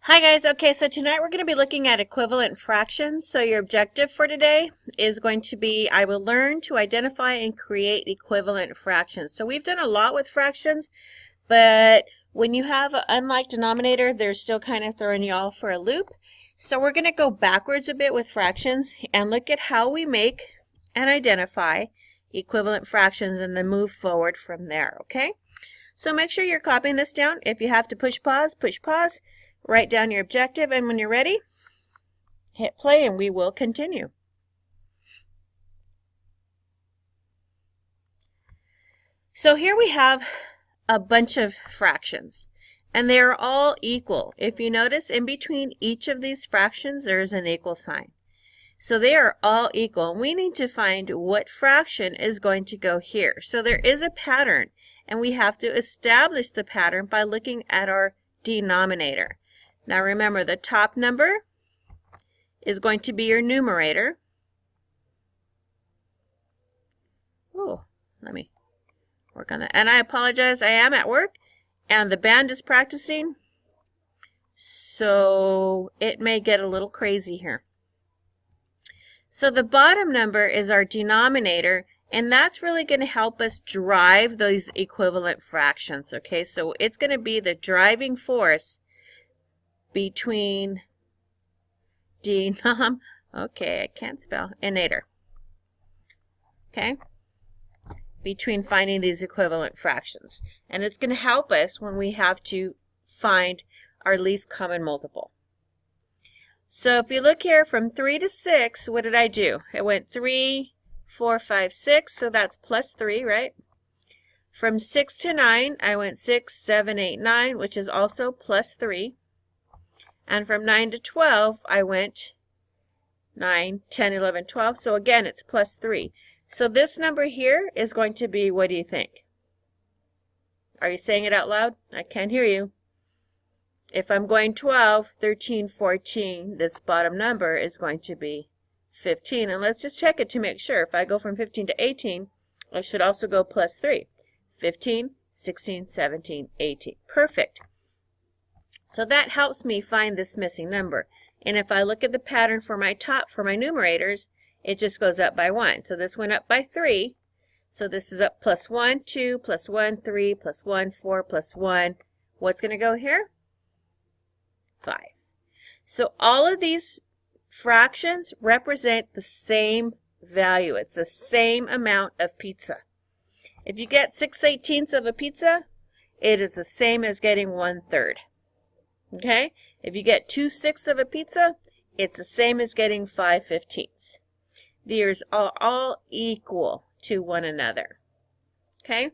Hi guys, okay, so tonight we're going to be looking at equivalent fractions. So your objective for today is going to be, I will learn to identify and create equivalent fractions. So we've done a lot with fractions, but when you have an unlike denominator, they're still kind of throwing you all for a loop. So we're going to go backwards a bit with fractions and look at how we make and identify equivalent fractions and then move forward from there, okay? So make sure you're copying this down. If you have to push pause, write down your objective, and when you're ready, hit play and we will continue. So here we have a bunch of fractions, and they are all equal. If you notice, in between each of these fractions, there is an equal sign. So they are all equal, and we need to find what fraction is going to go here. So there is a pattern, and we have to establish the pattern by looking at our denominator. Now remember, the top number is going to be your numerator. Oh, let me work on that. And I apologize, I am at work and the band is practicing, so it may get a little crazy here. So the bottom number is our denominator, and that's really going to help us drive those equivalent fractions, okay? So it's going to be the driving force between okay, I can't spell, enator, okay, between finding these equivalent fractions. And it's going to help us when we have to find our least common multiple. So if you look here from 3 to 6, what did I do? It went 3, 4, 5, 6, so that's plus 3, right? From 6 to 9, I went 6, 7, 8, 9, which is also plus 3. And from 9 to 12, I went 9, 10, 11, 12. So again, it's plus 3. So this number here is going to be, what do you think? Are you saying it out loud? I can't hear you. If I'm going 12, 13, 14, this bottom number is going to be 15. And let's just check it to make sure. If I go from 15 to 18, I should also go plus 3. 15, 16, 17, 18. Perfect. So that helps me find this missing number. And if I look at the pattern for my top, for my numerators, it just goes up by 1. So this went up by 3. So this is up plus 1, 2, plus 1, 3, plus 1, 4, plus 1. What's going to go here? 5. So all of these fractions represent the same value. It's the same amount of pizza. If you get 6/18 of a pizza, it is the same as getting 1/3. Okay? If you get 2/6 of a pizza, it's the same as getting 5/15. These are all equal to one another. Okay?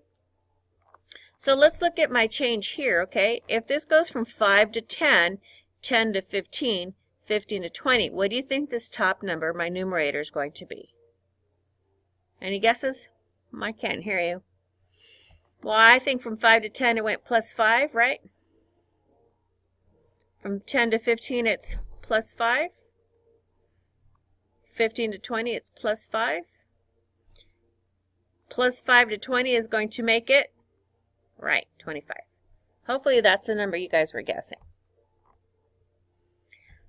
So let's look at my change here, okay? If this goes from 5 to 10, 10 to 15, 15 to 20, what do you think this top number, my numerator, is going to be? Any guesses? I can't hear you. Well, I think from 5 to 10 it went plus 5, right? From 10 to 15 it's plus 5. 15 to 20 it's plus 5. Plus 5 to 20 is going to make it, right, 25. Hopefully that's the number you guys were guessing.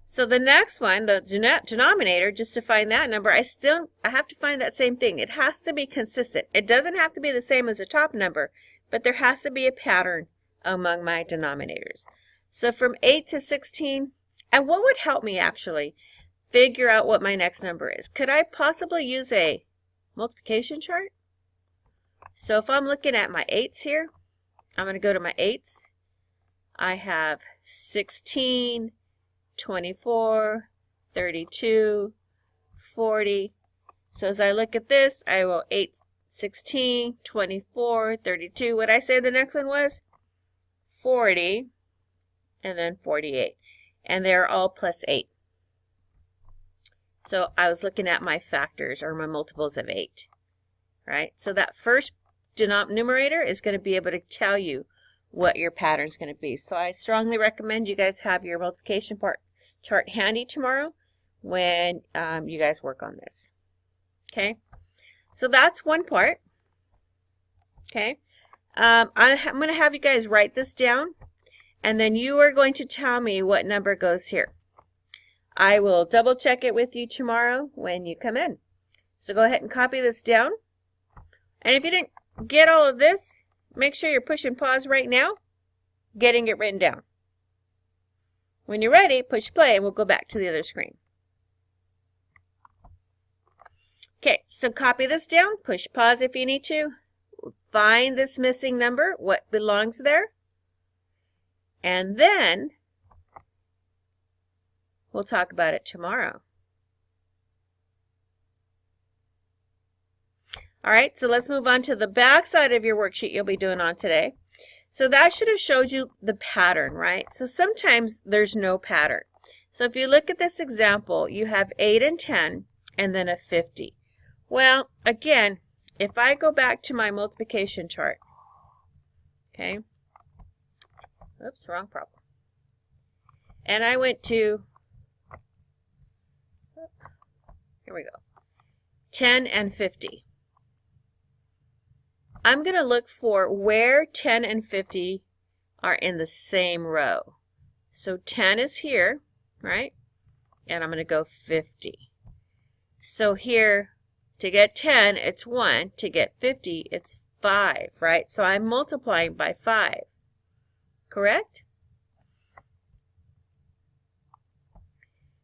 So the next one, the denominator, just to find that number, I have to find that same thing. It has to be consistent. It doesn't have to be the same as the top number, but there has to be a pattern among my denominators. So from 8 to 16, and what would help me actually figure out what my next number is? Could I possibly use a multiplication chart? So if I'm looking at my 8s here, I'm going to go to my 8s. I have 16, 24, 32, 40. So as I look at this, I will 8, 16, 24, 32. What I say the next one was? 40, and then 48. And they're all plus 8. So I was looking at my factors or my multiples of 8. Right? So that first numerator is going to be able to tell you what your pattern is going to be. So I strongly recommend you guys have your multiplication chart handy tomorrow when you guys work on this. Okay? So that's one part. Okay? I'm going to have you guys write this down and then you are going to tell me what number goes here. I will double check it with you tomorrow when you come in. So go ahead and copy this down. And if you didn't get all of this, make sure you're pushing pause right now, getting it written down. When you're ready, push play and we'll go back to the other screen. Okay, so copy this down, push pause if you need to. Find this missing number, what belongs there. And then we'll talk about it tomorrow. All right, so let's move on to the back side of your worksheet you'll be doing on today. So that should have showed you the pattern, right? So sometimes there's no pattern. So if you look at this example, you have 8 and 10 and then a 50. Well, again, if I go back to my multiplication chart, okay, oops, wrong problem. And I went to, here we go, 10 and 50. I'm going to look for where 10 and 50 are in the same row. So 10 is here, right? And I'm going to go 50. So here, to get 10, it's 1. To get 50, it's 5, right? So I'm multiplying by 5. Correct?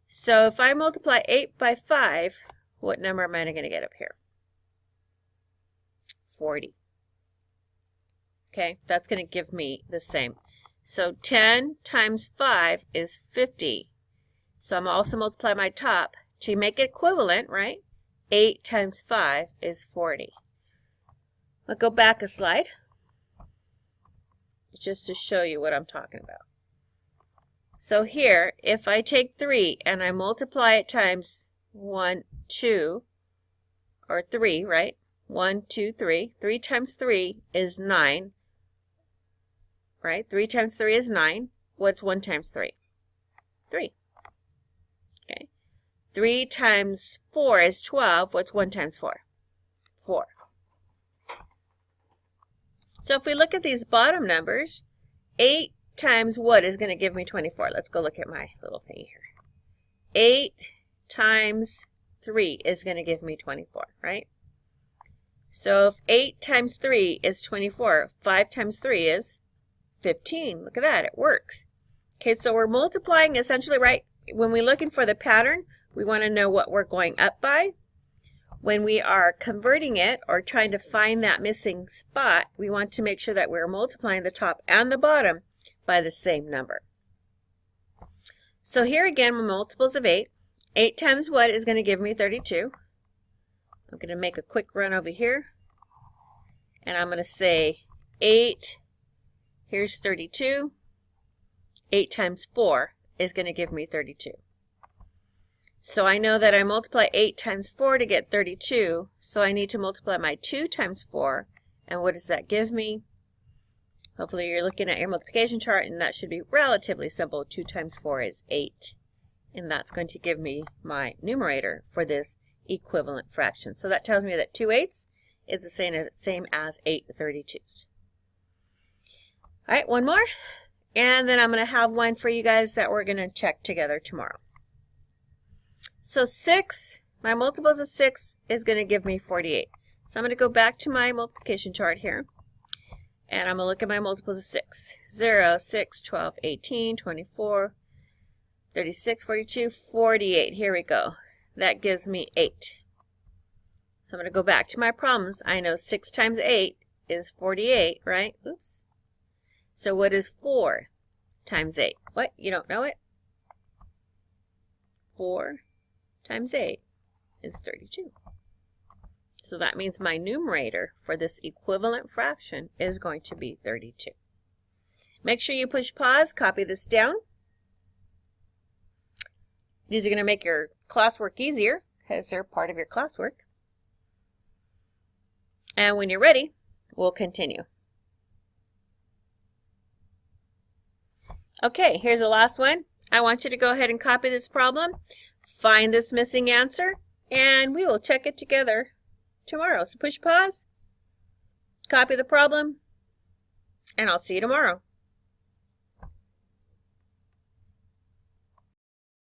So if I multiply 8 by 5, what number am I going to get up here? 40. Okay, that's going to give me the same. So 10 times 5 is 50. So I'm also multiplying my top to make it equivalent, right? 8 times 5 is 40. I'll go back a slide just to show you what I'm talking about. So here, if I take 3 and I multiply it times 1, 2, or 3, right? 1, 2, 3. 3 times 3 is 9. Right? 3 times 3 is 9. What's 1 times 3? 3. Okay. 3 times 4 is 12. What's 1 times 4? 4. So if we look at these bottom numbers, 8 times what is going to give me 24? Let's go look at my little thing here. 8 times 3 is going to give me 24, right? So if 8 times 3 is 24, 5 times 3 is 15. Look at that, it works. Okay, so we're multiplying essentially, right? When we're looking for the pattern, we want to know what we're going up by. When we are converting it or trying to find that missing spot, we want to make sure that we're multiplying the top and the bottom by the same number. So here again, we're multiples of 8. 8 times what is going to give me 32? I'm going to make a quick run over here. And I'm going to say 8, here's 32. 8 times 4 is going to give me 32. So I know that I multiply 8 times 4 to get 32. So I need to multiply my 2 times 4. And what does that give me? Hopefully you're looking at your multiplication chart, and that should be relatively simple. 2 times 4 is 8. And that's going to give me my numerator for this equivalent fraction. So that tells me that 2/8 is the same as 8 32s. All right, one more. And then I'm going to have one for you guys that we're going to check together tomorrow. So 6, my multiples of 6 is going to give me 48. So I'm going to go back to my multiplication chart here. And I'm going to look at my multiples of 6. 0, 6, 12, 18, 24, 36, 42, 48. Here we go. That gives me 8. So I'm going to go back to my problems. I know 6 times 8 is 48, right? Oops. So what is 4 times 8? What? You don't know it? 4 times 8 is 32. So that means my numerator for this equivalent fraction is going to be 32. Make sure you push pause, copy this down. These are going to make your classwork easier because they're part of your classwork. And when you're ready, we'll continue. Okay, here's the last one. I want you to go ahead and copy this problem, find this missing answer, and we will check it together tomorrow. So push pause, copy the problem, and I'll see you tomorrow.